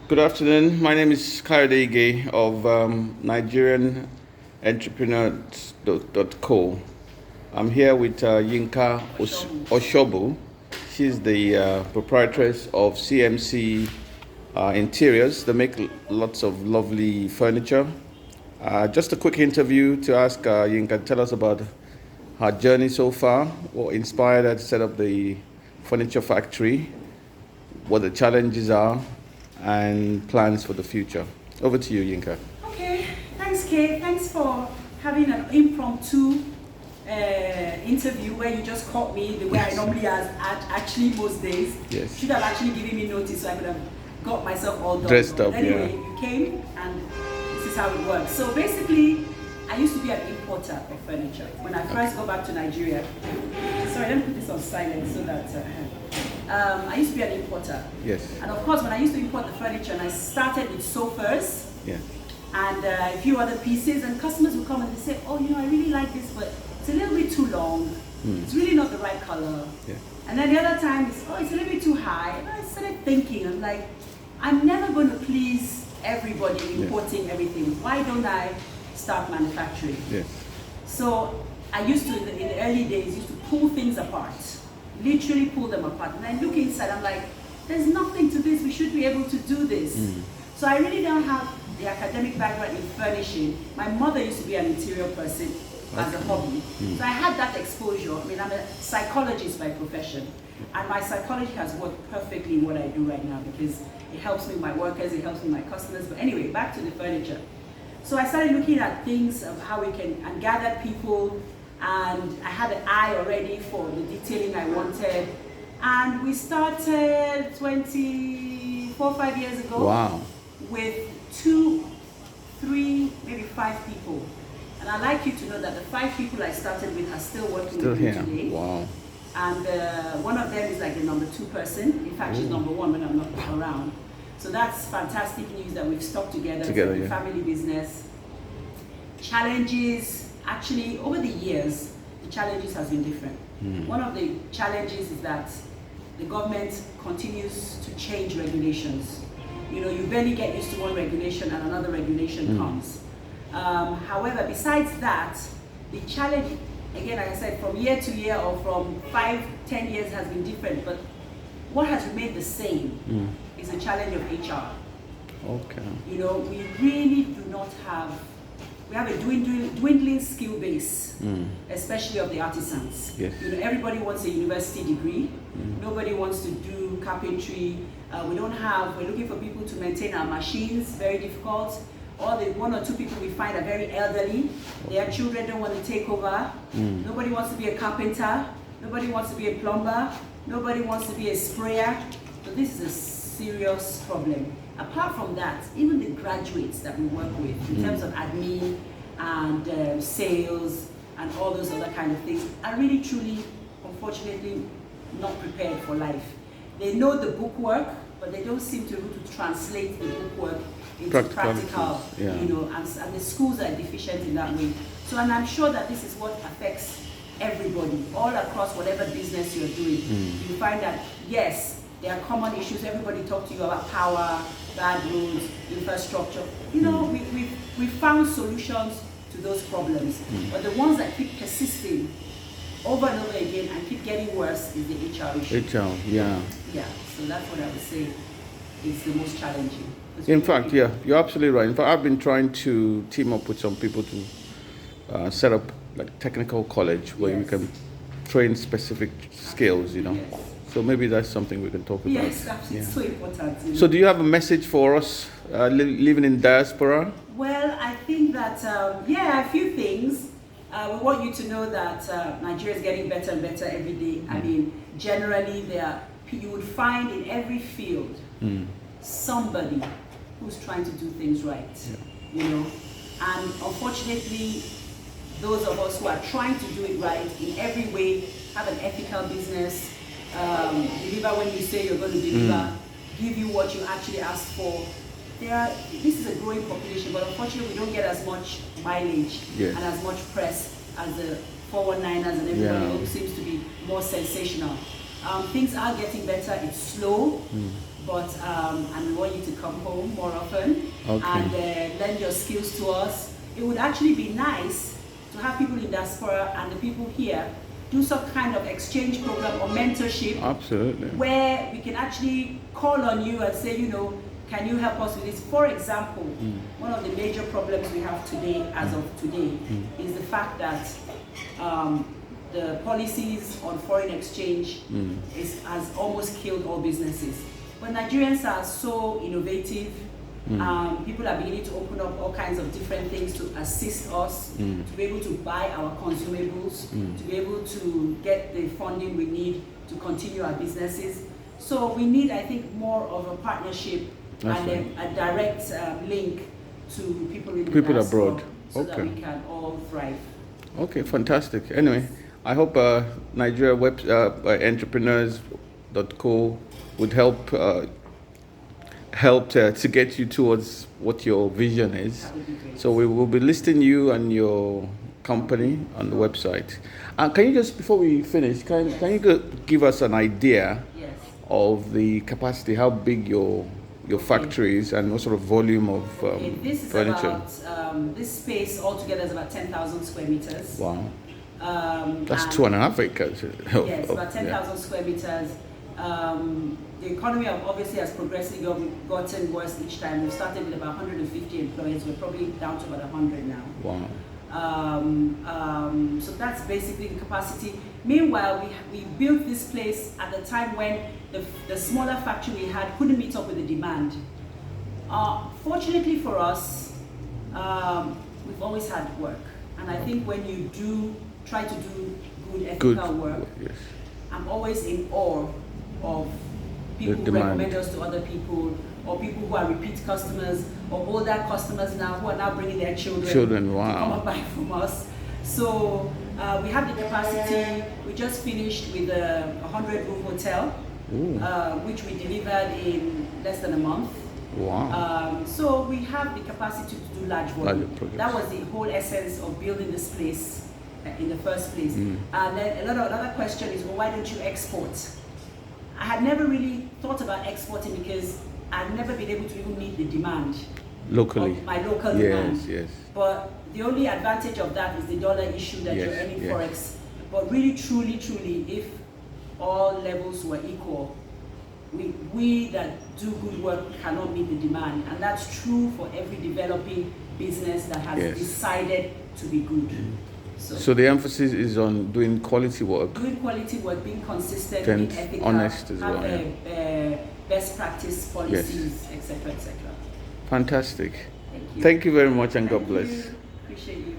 Good afternoon. My name is Kayode Ige of Nigerian Entrepreneur.co. I'm here with Yinka Osobu. She's the proprietress of CMC Interiors. They make lots of lovely furniture. Just a quick interview to ask Yinka, tell us about her journey so far, what inspired her to set up the furniture factory, what the challenges are, and plans for the future. Over to you, Yinka. Okay, thanks, Kate. Thanks for having an impromptu interview where you just caught me the way I normally actually most days. Yes. Should have actually given me notice so I could have got myself all done. Dressed up, but anyway, yeah. you came and this is how it works. So basically, I used to be an importer of furniture. When I first got back to Nigeria, sorry, let me put this on silent so that I used to be an importer. Yes. And of course, when I used to import the furniture, and I started with sofas, Yeah. and a few other pieces, and customers would come and they say, oh, I really like this, but it's a little bit too long. It's really not the right color. Yeah. And then the other time it's a little bit too high. And I started thinking, I'm like, I'm never going to please everybody importing everything. Why don't I start manufacturing? Yes. So I used to, in the early days, used to pull things apart, literally pull them apart. And I look inside, I'm like, there's nothing to this, we should be able to do this. So I really don't have the academic background in furnishing. My mother used to be an interior person as a hobby. So I had that exposure. I mean, I'm a psychologist by profession. And my psychology has worked perfectly in what I do right now because it helps me with my workers, it helps me with my customers. But anyway, back to the furniture. So I started looking at things of how we can, and gathered people, and I had an eye already for the detailing I wanted. And we started 5 years ago. Wow. With 2, 3, maybe 5 people. And I'd like you to know that the 5 people I started with are still working with me today. Wow. And one of them is like the number 2 person. In fact, she's number 1 when I'm not around. So that's fantastic news that we've stuck together as a family business. Challenges, actually, over the years, the challenges has been different. One of the challenges is that the government continues to change regulations. You barely get used to one regulation and another regulation comes. However, besides that, the challenge, again, like I said, from year to year or from 5, 10 years has been different, but what has remained the same is the challenge of HR. Okay. We really do not have, we have a dwindling skill base, especially of the artisans. Yes. Everybody wants a university degree. Nobody wants to do carpentry. We're looking for people to maintain our machines, very difficult. Or the 1 or 2 people we find are very elderly. Their children don't want to take over. Nobody wants to be a carpenter. Nobody wants to be a plumber. Nobody wants to be a sprayer. So this is a serious problem. Apart from that, even the graduates that we work with in terms of admin and sales and all those other kind of things are really, truly, unfortunately, not prepared for life. They know the book work, but they don't seem to be able to translate the book work into practical, and the schools are deficient in that way. So, and I'm sure that this is what affects everybody, all across whatever business you're doing. You find that, yes, there are common issues. Everybody talks to you about power, bad roads, infrastructure. We found solutions to those problems. But the ones that keep persisting over and over again and keep getting worse is the HR issue. HR, yeah. Yeah, so that's what I would say is the most challenging. In fact, yeah, you're absolutely right. In fact, I've been trying to team up with some people to set up like technical college where we can train specific skills, Yes. So maybe that's something we can talk about. Yes, absolutely. So important. So do you have a message for us living in diaspora? Well, I think that, a few things. We want you to know that Nigeria is getting better and better every day. I mean, generally, you would find in every field somebody who's trying to do things right, And unfortunately, those of us who are trying to do it right in every way, have an ethical business, deliver when you say you're going to deliver, give you what you actually ask for. This is a growing population, but unfortunately we don't get as much mileage and as much press as the 419ers and everybody who seems to be more sensational. Things are getting better, it's slow, And we want you to come home more often and lend your skills to us. It would actually be nice to have people in diaspora and the people here do some kind of exchange program or mentorship. Absolutely. Where we can actually call on you and say, can you help us with this? For example, one of the major problems we have today, as of today, is the fact that the policies on foreign exchange has almost killed all businesses. But Nigerians are so innovative. People are beginning to open up all kinds of different things to assist us, to be able to buy our consumables, to be able to get the funding we need to continue our businesses. So we need, I think, more of a partnership and a direct link to people in the diaspora abroad, so that we can all thrive. Okay, fantastic. Anyway, I hope Nigeria entrepreneurs.co would help to get you towards what your vision is. So we will be listing you and your company on the website. Can you just, before we finish, can you give us an idea of the capacity, how big your factory is, and what sort of volume of this is furniture? About, this space altogether is about 10,000 square meters. Wow. That's 2.5 acres. Yes, about 10,000 square meters. The economy obviously has progressively gotten worse each time. We started with about 150 employees. We're probably down to about 100 now. Wow. So that's basically the capacity. Meanwhile, we built this place at the time when the smaller factory we had couldn't meet up with the demand. Fortunately for us, we've always had work. And I think when you try to do good ethical work, I'm always in awe of people who recommend us to other people, or people who are repeat customers, or older customers now who are now bringing their children to come and buy from us. So we have the capacity. We just finished with a 100-room hotel, which we delivered in less than a month. Wow. So we have the capacity to do large volume. That was the whole essence of building this place in the first place. And then another question is, well, why don't you export? I had never really thought about exporting because I've never been able to even meet the demand locally. My local demand. Yes. But the only advantage of that is the dollar issue that you're earning forex. But really, truly, if all levels were equal, we that do good work cannot meet the demand, and that's true for every developing business that has decided to be good. So the emphasis is on doing quality work. Doing quality work, being consistent, being ethical, honest as well. Best practice policies, etc., etc. Fantastic. Thank you. Thank you very much, and God bless. Appreciate you.